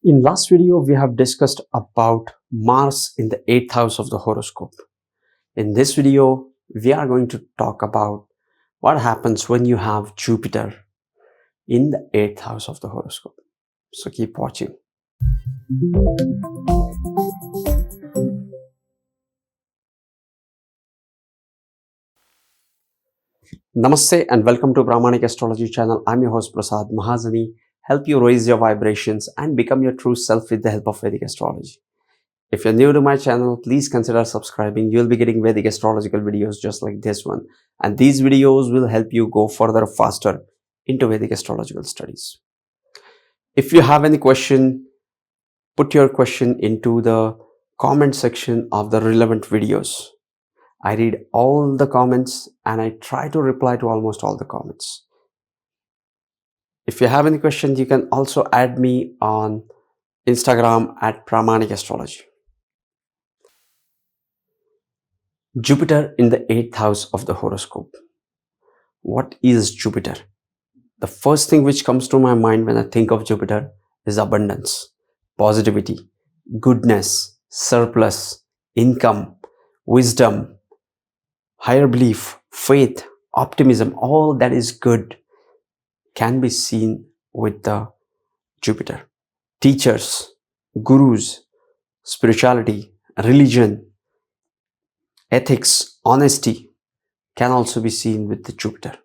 In last video, we have discussed about Mars in the 8th house of the horoscope. In this video, we are going to talk about what happens when you have Jupiter in the 8th house of the horoscope. So keep watching. Namaste and welcome to Pramanik Astrology channel. I'm your host Prasad Mahazani. Help you raise your vibrations and become your true self with the help of Vedic Astrology. If you're new to my channel, please consider subscribing. You'll be getting Vedic astrological videos just like this one. And these videos will help you go further faster into Vedic astrological studies. If you have any question, put your question into the comment section of the relevant videos. I read all the comments and I try to reply to almost all the comments. If you have any questions, you can also add me on Instagram at Pramanik Astrology. Jupiter in the 8th house of the horoscope. What is Jupiter? The first thing which comes to my mind when I think of Jupiter is abundance, positivity, goodness, surplus, income, wisdom, higher belief, faith, optimism. All that is good can be seen with the Jupiter. Teachers, gurus, spirituality, religion, ethics, honesty can also be seen with the Jupiter.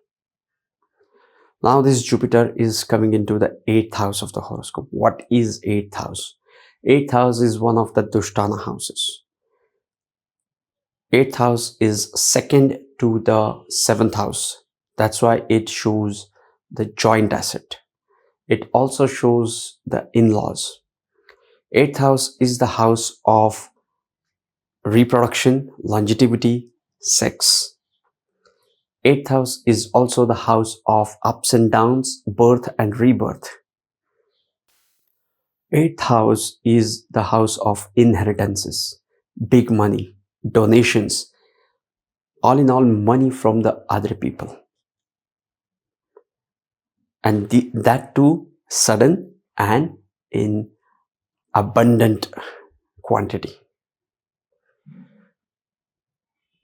Now this Jupiter is coming into the 8th house of the horoscope. What is 8th house? 8th house is one of the Dushtana houses. 8th house is second to the 7th house. That's why it shows the joint asset. It also shows the in-laws. 8th house is the house of reproduction, longevity, sex. 8th house is also the house of ups and downs, birth and rebirth. 8th house is the house of inheritances, big money, donations, all in all money from the other people. And that too sudden and in abundant quantity.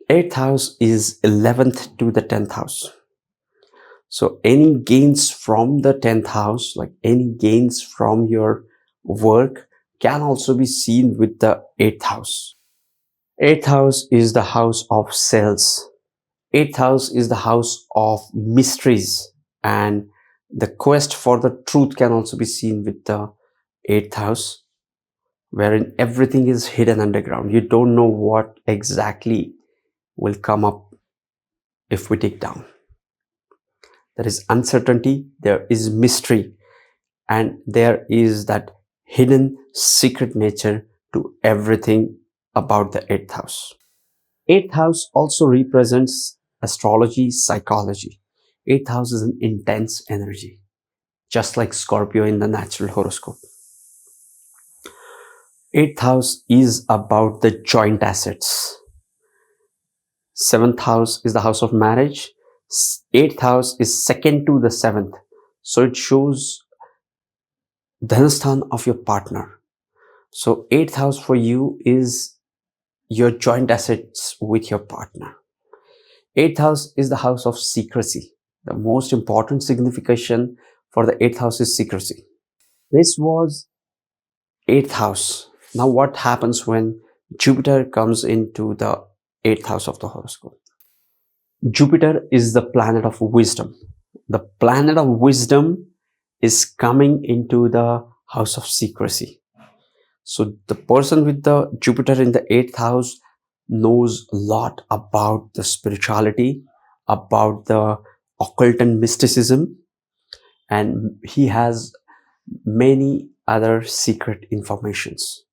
8th house is 11th to the 10th house. So any gains from the 10th house, like any gains from your work, can also be seen with the 8th house. 8th house is the house of sales. 8th house is the house of mysteries, and the quest for the truth can also be seen with the 8th house, wherein everything is hidden underground. You don't know what exactly will come up if we dig down. There is uncertainty, there is mystery, and there is that hidden secret nature to everything about the 8th house. 8th house also represents astrology, psychology. 8th house is an intense energy, just like Scorpio in the natural horoscope. 8th house is about the joint assets. 7th house is the house of marriage. 8th house is second to the 7th. So it shows Dhanasthan of your partner. So 8th house for you is your joint assets with your partner. 8th house is the house of secrecy. The most important signification for the 8th house is secrecy. This was 8th house. Now what happens when Jupiter comes into the 8th house of the horoscope? Jupiter is the planet of wisdom. The planet of wisdom is coming into the house of secrecy. So the person with the Jupiter in the 8th house knows a lot about the spirituality, about the occult and mysticism, and he has many other secret informations.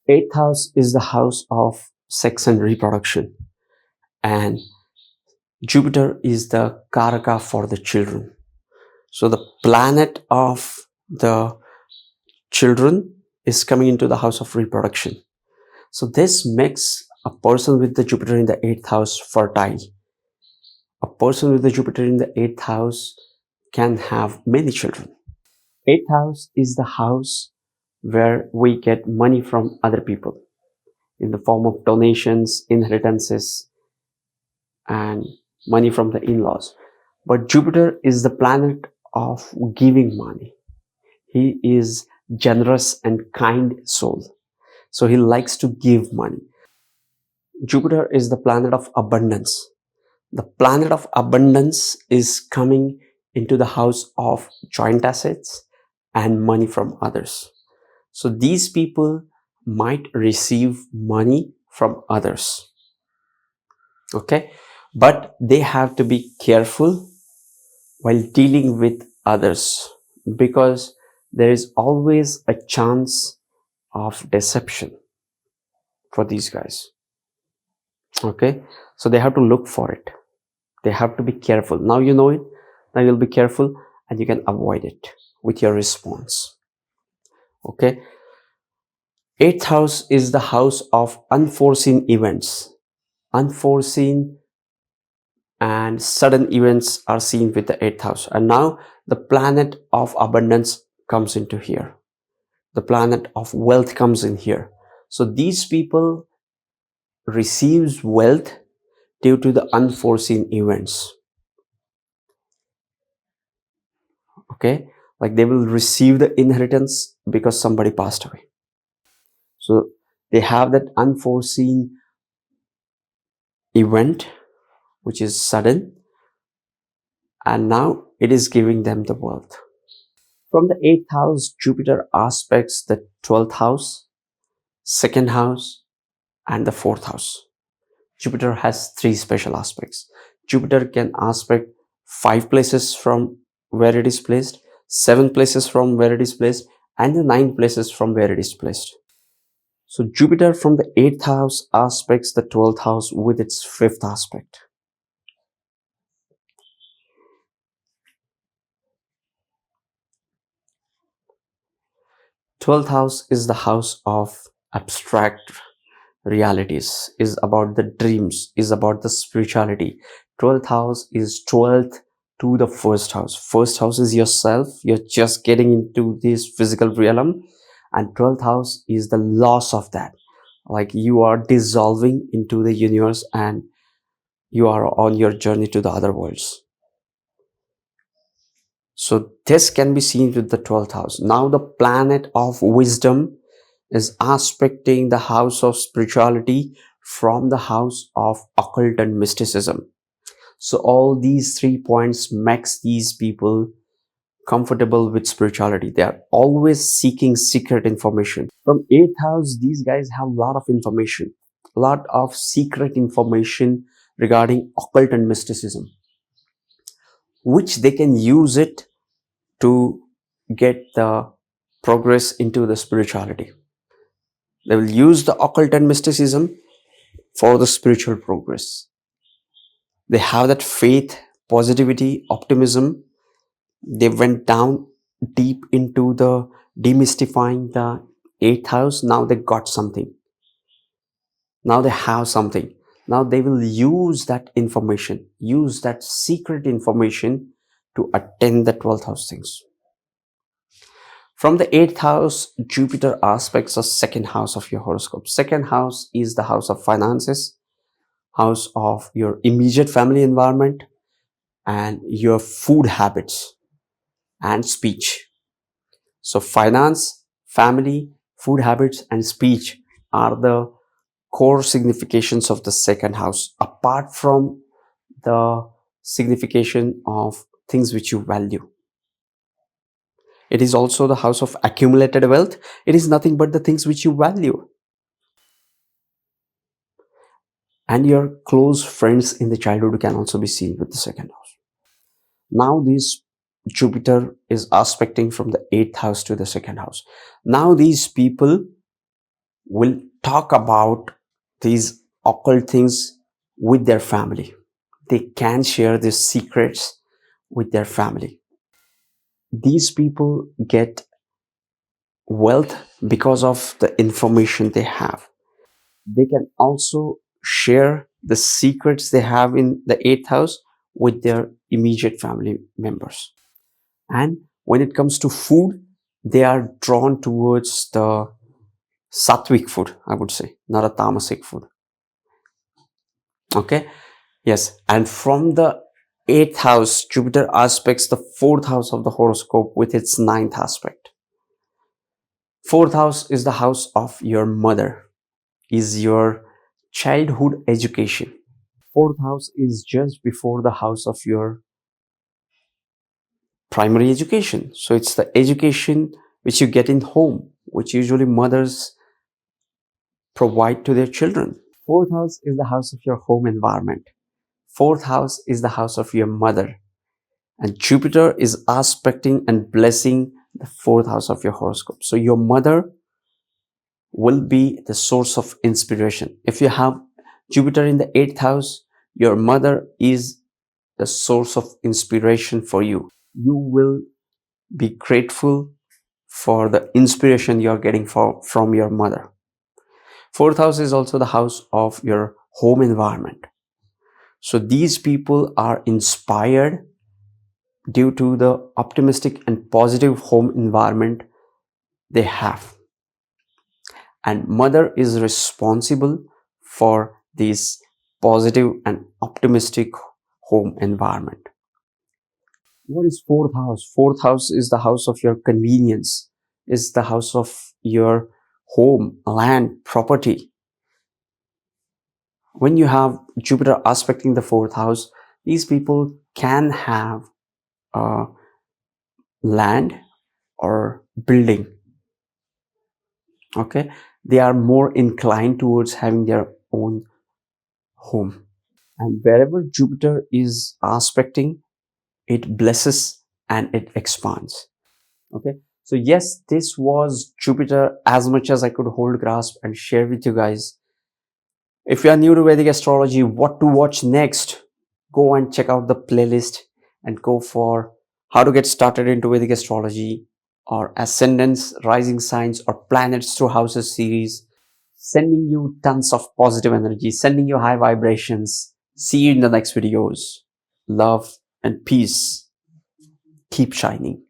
8th house is the house of sex and reproduction, and Jupiter is the Karaka for the children. So the planet of the children is coming into the house of reproduction. So this makes a person with the Jupiter in the 8th house fertile. A person with the Jupiter in the 8th house can have many children. 8th house is the house where we get money from other people in the form of donations, inheritances, and money from the in-laws. But Jupiter is the planet of giving money. He is generous and kind soul. So he likes to give money. Jupiter is the planet of abundance. The planet of abundance is coming into the house of joint assets and money from others. So these people might receive money from others. Okay, but they have to be careful while dealing with others, because there is always a chance of deception for these guys. Okay, so they have to look for it. They have to be careful. Now you know it. Now you'll be careful and you can avoid it with your response. Okay, eighth house is the house of unforeseen events. Unforeseen and sudden events are seen with the eighth house, and now the planet of abundance comes into here. The planet of wealth comes in here. So these people receives wealth due to the unforeseen events. Okay, like they will receive the inheritance because somebody passed away. So they have that unforeseen event which is sudden, and now it is giving them the wealth. From the 8th house, Jupiter aspects the 12th house, 2nd house, and the 4th house. Jupiter has 3 special aspects. Jupiter can aspect 5 places from where it is placed, 7 places from where it is placed, and the 9 places from where it is placed. So Jupiter from the 8th house aspects the 12th house with its 5th aspect. Twelfth house is the house of abstract realities, is about the dreams, is about the spirituality. 12th house is 12th to the first house. First house is yourself. You're just getting into this physical realm, and 12th house is the loss of that. Like you are dissolving into the universe and you are on your journey to the other worlds. So this can be seen with the 12th house. Now the planet of wisdom is aspecting the house of spirituality from the house of occult and mysticism. So all these 3 points makes these people comfortable with spirituality. They are always seeking secret information. From 8th house, these guys have a lot of information, a lot of secret information regarding occult and mysticism, which they can use it to get the progress into the spirituality. They will use the occult and mysticism for the spiritual progress. They have that faith, positivity, optimism. They went down deep into the demystifying the 8th house. Now they got something. Now they have something. Now they will use that information, use that secret information to attend the 12th house things. From the 8th house, Jupiter aspects the 2nd house of your horoscope. 2nd house is the house of finances, house of your immediate family environment, and your food habits and speech. So finance, family, food habits, and speech are the core significations of the 2nd house, apart from the signification of things which you value. It is also the house of accumulated wealth. It is nothing but the things which you value. And your close friends in the childhood can also be seen with the 2nd house. Now this Jupiter is aspecting from the 8th house to the 2nd house. Now these people will talk about these occult things with their family. They can share these secrets with their family. These people get wealth because of the information they have. They can also share the secrets they have in the 8th house with their immediate family members. And when it comes to food, they are drawn towards the sattvic food, I would say, not a tamasic food. Okay, yes, and from the 8th house, Jupiter aspects the 4th house of the horoscope with its 9th aspect. 4th house is the house of your mother, is your childhood education. 4th house is just before the house of your primary education. So it's the education which you get in home, which usually mothers provide to their children. 4th house is the house of your home environment. 4th house is the house of your mother. And Jupiter is aspecting and blessing the 4th house of your horoscope. So your mother will be the source of inspiration. If you have Jupiter in the 8th house, your mother is the source of inspiration for you. You will be grateful for the inspiration you are getting from your mother. 4th house is also the house of your home environment. So these people are inspired due to the optimistic and positive home environment they have. And mother is responsible for this positive and optimistic home environment. What is 4th house? 4th house is the house of your convenience, is the house of your home, land, property. When you have Jupiter aspecting the 4th house, these people can have land or building. Okay, they are more inclined towards having their own home. And wherever Jupiter is aspecting, it blesses and it expands. Okay, so yes, this was Jupiter as much as I could hold grasp and share with you guys. If you are new to Vedic astrology, what to watch next, go and check out the playlist and go for how to get started into Vedic astrology, or Ascendants, Rising Signs, or Planets through Houses series, sending you tons of positive energy, sending you high vibrations. See you in the next videos. Love and peace. Keep shining.